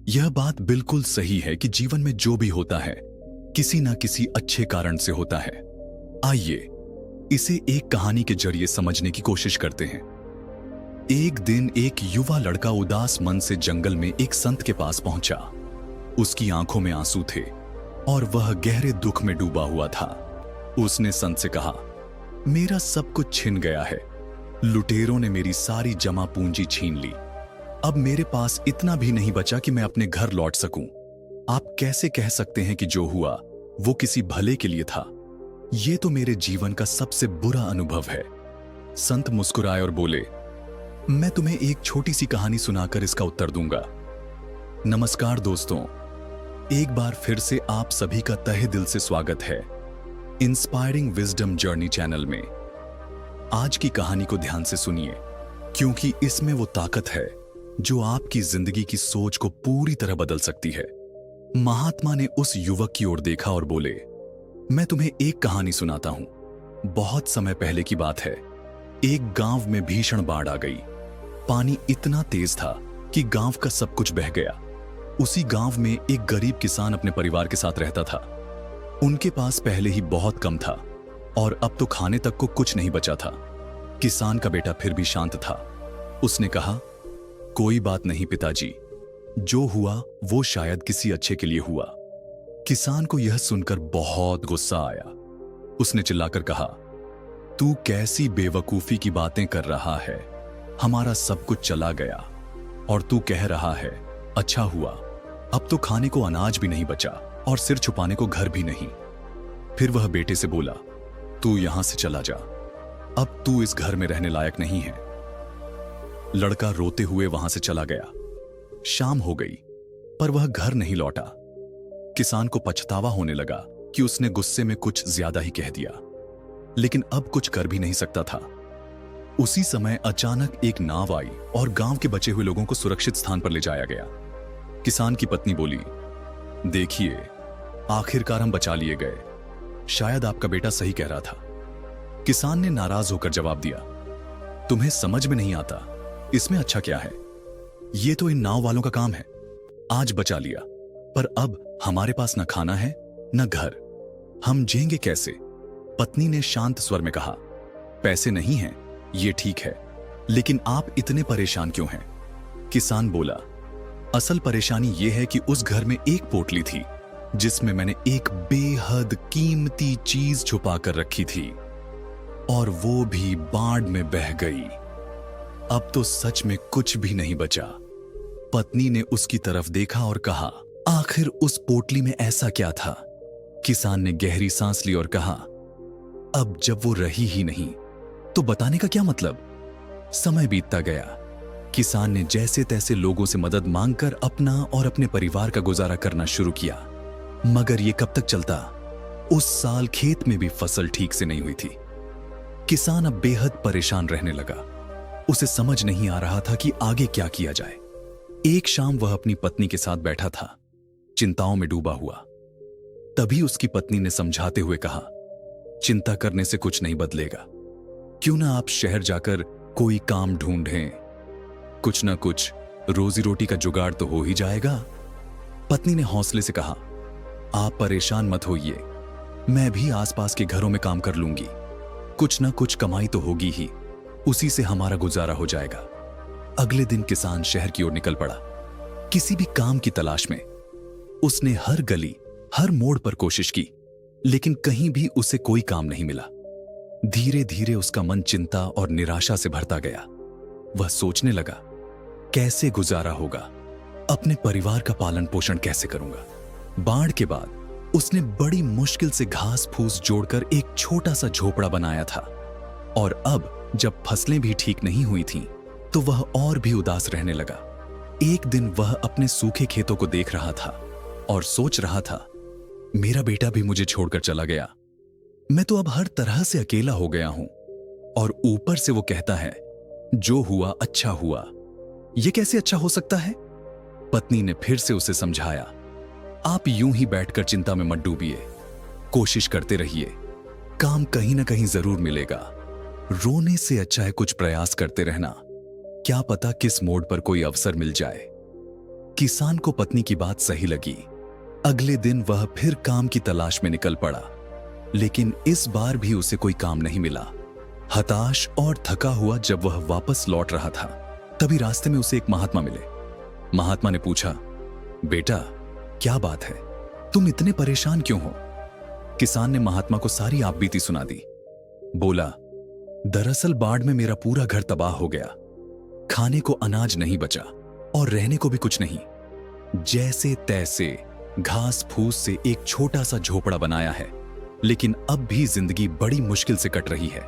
यह बात बिल्कुल सही है कि जीवन में जो भी होता है किसी न किसी अच्छे कारण से होता है। आइए इसे एक कहानी के जरिए समझने की कोशिश करते हैं। एक दिन एक युवा लड़का उदास मन से जंगल में एक संत के पास पहुंचा। उसकी आंखों में आंसू थे और वह गहरे दुख में डूबा हुआ था। उसने संत से कहा, मेरा सब कुछ छिन गया है। लुटेरों ने मेरी सारी जमा पूंजी छीन ली। अब मेरे पास इतना भी नहीं बचा कि मैं अपने घर लौट सकूं। आप कैसे कह सकते हैं कि जो हुआ वो किसी भले के लिए था? ये तो मेरे जीवन का सबसे बुरा अनुभव है। संत मुस्कुराए और बोले, मैं तुम्हें एक छोटी सी कहानी सुनाकर इसका उत्तर दूंगा। नमस्कार दोस्तों, एक बार फिर से आप सभी का तहे दिल से स्वागत है इंस्पायरिंग विजडम जर्नी चैनल में। आज की कहानी को ध्यान से सुनिए, क्योंकि इसमें वो ताकत है जो आपकी जिंदगी की सोच को पूरी तरह बदल सकती है। महात्मा ने उस युवक की ओर देखा और बोले, मैं तुम्हें एक कहानी सुनाता हूं। बहुत समय पहले की बात है। एक गांव में भीषण बाढ़ आ गई। पानी इतना तेज था कि गांव का सब कुछ बह गया। उसी गांव में एक गरीब किसान अपने परिवार के साथ रहता था। उनके पास पहले ही बहुत कम था और अब तो खाने तक को कुछ नहीं बचा था। किसान का बेटा फिर भी शांत था। उसने कहा, कोई बात नहीं पिताजी, जो हुआ वो शायद किसी अच्छे के लिए हुआ। किसान को यह सुनकर बहुत गुस्सा आया। उसने चिल्लाकर कहा, तू कैसी बेवकूफी की बातें कर रहा है? हमारा सब कुछ चला गया और तू कह रहा है अच्छा हुआ। अब तो खाने को अनाज भी नहीं बचा और सिर छुपाने को घर भी नहीं। फिर वह बेटे से बोला, तू यहां से चला जा, अब तू इस घर में रहने लायक नहीं है। लड़का रोते हुए वहां से चला गया। शाम हो गई पर वह घर नहीं लौटा। किसान को पछतावा होने लगा कि उसने गुस्से में कुछ ज्यादा ही कह दिया, लेकिन अब कुछ कर भी नहीं सकता था। उसी समय अचानक एक नाव आई और गांव के बचे हुए लोगों को सुरक्षित स्थान पर ले जाया गया। किसान की पत्नी बोली, देखिए, आखिरकार हम बचा लिए गए। शायद आपका बेटा सही कह रहा था। किसान ने नाराज होकर जवाब दिया, तुम्हें समझ में नहीं आता, इसमें अच्छा क्या है? ये तो इन नाव वालों का काम है। आज बचा लिया, पर अब हमारे पास न खाना है न घर। हम जिएंगे कैसे? पत्नी ने शांत स्वर में कहा, पैसे नहीं हैं, ये ठीक है, लेकिन आप इतने परेशान क्यों हैं? किसान बोला, असल परेशानी यह है कि उस घर में एक पोटली थी जिसमें मैंने एक बेहद कीमती चीज छुपा कर रखी थी और वो भी बाढ़ में बह गई। अब तो सच में कुछ भी नहीं बचा। पत्नी ने उसकी तरफ देखा और कहा, आखिर उस पोटली में ऐसा क्या था? किसान ने गहरी सांस ली और कहा, अब जब वो रही ही नहीं तो बताने का क्या मतलब? समय बीतता गया। किसान ने जैसे तैसे लोगों से मदद मांगकर अपना और अपने परिवार का गुजारा करना शुरू किया। मगर ये कब तक चलता? उस साल खेत में भी फसल ठीक से नहीं हुई थी। किसान अब बेहद परेशान रहने लगा। उसे समझ नहीं आ रहा था कि आगे क्या किया जाए। एक शाम वह अपनी पत्नी के साथ बैठा था, चिंताओं में डूबा हुआ। तभी उसकी पत्नी ने समझाते हुए कहा, चिंता करने से कुछ नहीं बदलेगा। क्यों ना आप शहर जाकर कोई काम ढूंढें, कुछ ना कुछ रोजी रोटी का जुगाड़ तो हो ही जाएगा। पत्नी ने हौसले से कहा, आप परेशान मत होइए, मैं भी आसपास के घरों में काम कर लूंगी। कुछ ना कुछ कमाई तो होगी ही, उसी से हमारा गुजारा हो जाएगा। अगले दिन किसान शहर की ओर निकल पड़ा, किसी भी काम की तलाश में। उसने हर गली, हर मोड़ पर कोशिश की, लेकिन कहीं भी उसे कोई काम नहीं मिला। धीरे धीरे उसका मन चिंता और निराशा से भरता गया। वह सोचने लगा, कैसे गुजारा होगा? अपने परिवार का पालन पोषण कैसे करूंगा? बाढ़ के बाद उसने बड़ी मुश्किल से घास फूस जोड़कर एक छोटा सा झोपड़ा बनाया था, और अब जब फसलें भी ठीक नहीं हुई थीं, तो वह और भी उदास रहने लगा। एक दिन वह अपने सूखे खेतों को देख रहा था और सोच रहा था, मेरा बेटा भी मुझे छोड़कर चला गया। मैं तो अब हर तरह से अकेला हो गया हूं। और ऊपर से वो कहता है, जो हुआ अच्छा हुआ। यह कैसे अच्छा हो सकता है? पत्नी ने फिर से उसे समझाया, आप यूं ही बैठकर चिंता में मत डूबिए, कोशिश करते रहिए, काम कहीं ना कहीं जरूर मिलेगा। रोने से अच्छा है कुछ प्रयास करते रहना, क्या पता किस मोड़ पर कोई अवसर मिल जाए। किसान को पत्नी की बात सही लगी। अगले दिन वह फिर काम की तलाश में निकल पड़ा, लेकिन इस बार भी उसे कोई काम नहीं मिला। हताश और थका हुआ जब वह वापस लौट रहा था, तभी रास्ते में उसे एक महात्मा मिले। महात्मा ने पूछा, बेटा क्या बात है, तुम इतने परेशान क्यों हो? किसान ने महात्मा को सारी आपबीती सुना दी। बोला, दरअसल बाढ़ में मेरा पूरा घर तबाह हो गया। खाने को अनाज नहीं बचा और रहने को भी कुछ नहीं। जैसे तैसे घास फूस से एक छोटा सा झोपड़ा बनाया है, लेकिन अब भी जिंदगी बड़ी मुश्किल से कट रही है।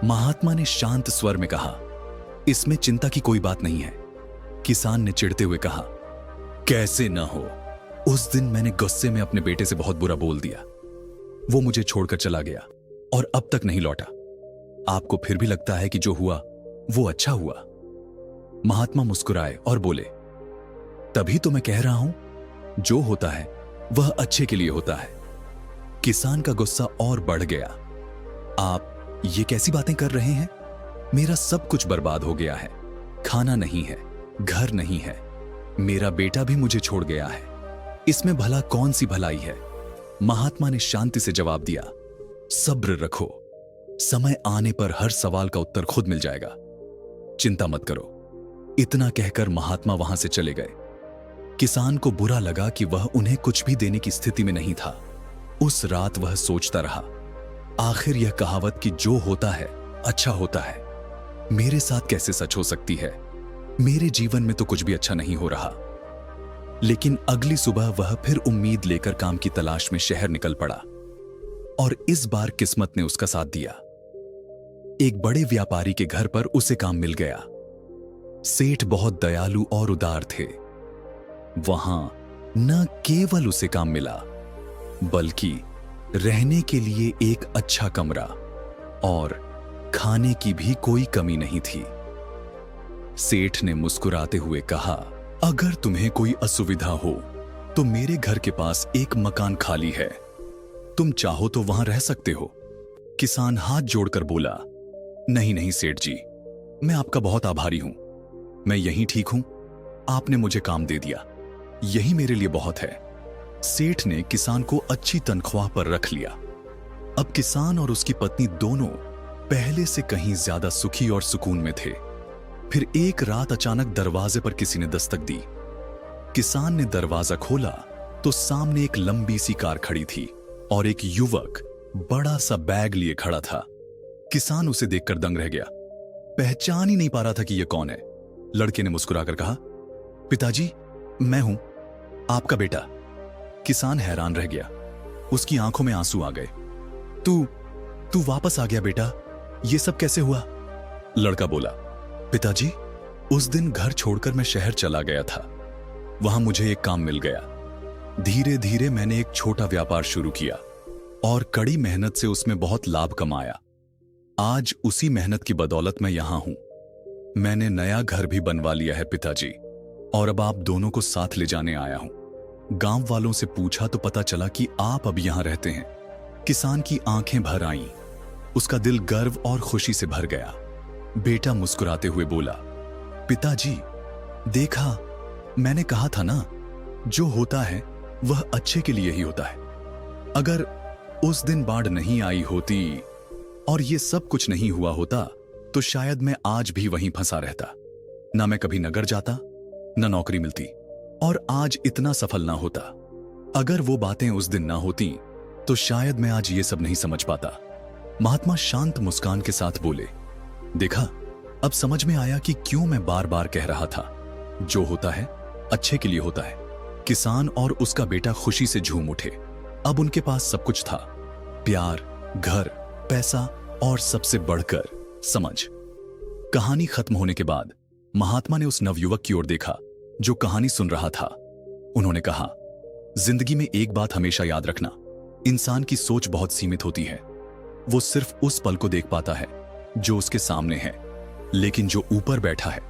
महात्मा ने शांत स्वर में कहा, इसमें चिंता की कोई बात नहीं है। किसान ने चिढ़ते हुए कहा, कैसे न हो, उस दिन मैंने गुस्से में अपने बेटे से बहुत बुरा बोल दिया। वो मुझे छोड़कर चला गया और अब तक नहीं लौटा। आपको फिर भी लगता है कि जो हुआ वो अच्छा हुआ? महात्मा मुस्कुराए और बोले, तभी तो मैं कह रहा हूं, जो होता है वह अच्छे के लिए होता है। किसान का गुस्सा और बढ़ गया। आप ये कैसी बातें कर रहे हैं? मेरा सब कुछ बर्बाद हो गया है। खाना नहीं है, घर नहीं है, मेरा बेटा भी मुझे छोड़ गया है। इसमें भला कौन सी भलाई है? महात्मा ने शांति से जवाब दिया, सब्र रखो, समय आने पर हर सवाल का उत्तर खुद मिल जाएगा। चिंता मत करो। इतना कहकर महात्मा वहां से चले गए। किसान को बुरा लगा कि वह उन्हें कुछ भी देने की स्थिति में नहीं था। उस रात वह सोचता रहा, आखिर यह कहावत कि जो होता है अच्छा होता है, मेरे साथ कैसे सच हो सकती है? मेरे जीवन में तो कुछ भी अच्छा नहीं हो रहा। लेकिन अगली सुबह वह फिर उम्मीद लेकर काम की तलाश में शहर निकल पड़ा, और इस बार किस्मत ने उसका साथ दिया। एक बड़े व्यापारी के घर पर उसे काम मिल गया। सेठ बहुत दयालु और उदार थे। वहां न केवल उसे काम मिला, बल्कि रहने के लिए एक अच्छा कमरा और खाने की भी कोई कमी नहीं थी। सेठ ने मुस्कुराते हुए कहा, अगर तुम्हें कोई असुविधा हो तो मेरे घर के पास एक मकान खाली है, तुम चाहो तो वहां रह सकते हो। किसान हाथ जोड़कर बोला, नहीं नहीं सेठ जी, मैं आपका बहुत आभारी हूं। मैं यहीं ठीक हूं, आपने मुझे काम दे दिया, यही मेरे लिए बहुत है। सेठ ने किसान को अच्छी तनख्वाह पर रख लिया। अब किसान और उसकी पत्नी दोनों पहले से कहीं ज्यादा सुखी और सुकून में थे। फिर एक रात अचानक दरवाजे पर किसी ने दस्तक दी। किसान ने दरवाजा खोला तो सामने एक लंबी सी कार खड़ी थी और एक युवक बड़ा सा बैग लिए खड़ा था। किसान उसे देखकर दंग रह गया, पहचान ही नहीं पा रहा था कि यह कौन है। लड़के ने मुस्कुराकर कहा, पिताजी मैं हूं, आपका बेटा। किसान हैरान रह गया, उसकी आंखों में आंसू आ गए। तू वापस आ गया बेटा, यह सब कैसे हुआ? लड़का बोला, पिताजी उस दिन घर छोड़कर मैं शहर चला गया था। वहां मुझे एक काम मिल गया। धीरे धीरे मैंने एक छोटा व्यापार शुरू किया और कड़ी मेहनत से उसमें बहुत लाभ कमाया। आज उसी मेहनत की बदौलत मैं यहां हूं। मैंने नया घर भी बनवा लिया है पिताजी, और अब आप दोनों को साथ ले जाने आया हूं। गांव वालों से पूछा तो पता चला कि आप अब यहां रहते हैं। किसान की आंखें भर आईं, उसका दिल गर्व और खुशी से भर गया। बेटा मुस्कुराते हुए बोला, पिताजी देखा, मैंने कहा था ना, जो होता है वह अच्छे के लिए ही होता है। अगर उस दिन बाढ़ नहीं आई होती और ये सब कुछ नहीं हुआ होता तो शायद मैं आज भी वहीं फंसा रहता। ना मैं कभी नगर जाता, ना नौकरी मिलती, और आज इतना सफल ना होता। अगर वो बातें उस दिन ना होती तो शायद मैं आज ये सब नहीं समझ पाता। महात्मा शांत मुस्कान के साथ बोले, देखा, अब समझ में आया कि क्यों मैं बार बार कह रहा था, जो होता है अच्छे के लिए होता है। किसान और उसका बेटा खुशी से झूम उठे। अब उनके पास सब कुछ था, प्यार, घर, पैसा और सबसे बढ़कर समझ। कहानी खत्म होने के बाद महात्मा ने उस नवयुवक की ओर देखा जो कहानी सुन रहा था। उन्होंने कहा, जिंदगी में एक बात हमेशा याद रखना, इंसान की सोच बहुत सीमित होती है। वो सिर्फ उस पल को देख पाता है जो उसके सामने है, लेकिन जो ऊपर बैठा है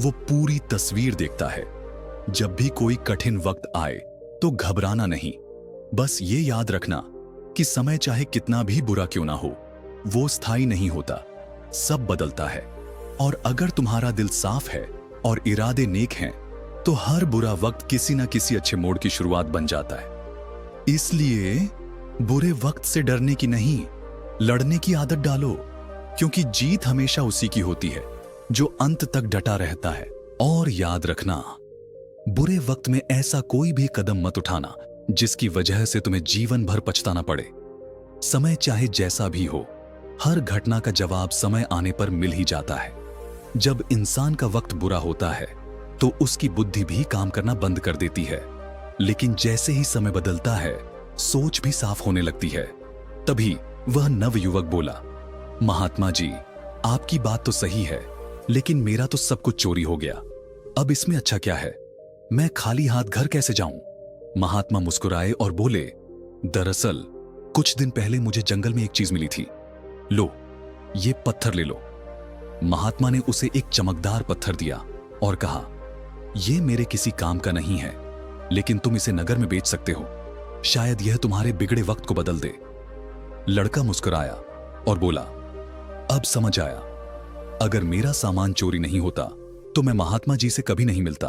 वो पूरी तस्वीर देखता है। जब भी कोई कठिन वक्त आए तो घबराना नहीं, बस ये याद रखना कि समय चाहे कितना भी बुरा क्यों ना हो, वो स्थायी नहीं होता, सब बदलता है। और अगर तुम्हारा दिल साफ है और इरादे नेक हैं तो तो हर बुरा वक्त किसी ना किसी अच्छे मोड़ की शुरुआत बन जाता है। इसलिए बुरे वक्त से डरने की नहीं, लड़ने की आदत डालो, क्योंकि जीत हमेशा उसी की होती है जो अंत तक डटा रहता है। और याद रखना, बुरे वक्त में ऐसा कोई भी कदम मत उठाना जिसकी वजह से तुम्हें जीवन भर पछताना पड़े। समय चाहे जैसा भी हो, हर घटना का जवाब समय आने पर मिल ही जाता है। जब इंसान का वक्त बुरा होता है तो उसकी बुद्धि भी काम करना बंद कर देती है, लेकिन जैसे ही समय बदलता है, सोच भी साफ होने लगती है। तभी वह नवयुवक बोला, महात्मा जी, आपकी बात तो सही है, लेकिन मेरा तो सब कुछ चोरी हो गया। अब इसमें अच्छा क्या है? मैं खाली हाथ घर कैसे जाऊं? महात्मा मुस्कुराए और बोले, दरअसल कुछ दिन पहले मुझे जंगल में एक चीज मिली थी। लो, ये पत्थर ले लो। महात्मा ने उसे एक चमकदार पत्थर दिया और कहा, यह मेरे किसी काम का नहीं है, लेकिन तुम इसे नगर में बेच सकते हो। शायद यह तुम्हारे बिगड़े वक्त को बदल दे। लड़का मुस्कुराया और बोला, अब समझ आया, अगर मेरा सामान चोरी नहीं होता तो मैं महात्मा जी से कभी नहीं मिलता,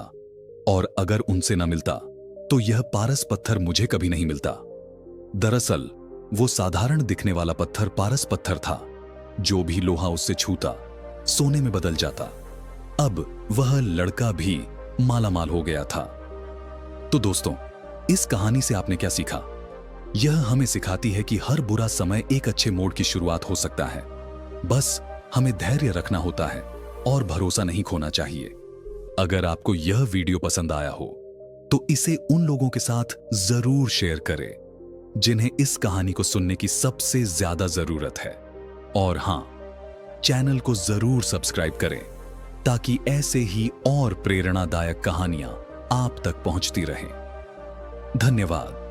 और अगर उनसे न मिलता तो यह पारस पत्थर मुझे कभी नहीं मिलता। दरअसल वो साधारण दिखने वाला पत्थर पारस पत्थर था। जो भी लोहा उससे छूता सोने में बदल जाता। अब वह लड़का भी मालामाल हो गया था। तो दोस्तों, इस कहानी से आपने क्या सीखा? यह हमें सिखाती है कि हर बुरा समय एक अच्छे मोड़ की शुरुआत हो सकता है। बस हमें धैर्य रखना होता है और भरोसा नहीं खोना चाहिए। अगर आपको यह वीडियो पसंद आया हो तो इसे उन लोगों के साथ जरूर शेयर करें जिन्हें इस कहानी को सुनने की सबसे ज्यादा जरूरत है। और हां, चैनल को जरूर सब्सक्राइब करें ताकि ऐसे ही और प्रेरणादायक कहानियां आप तक पहुंचती रहें। धन्यवाद।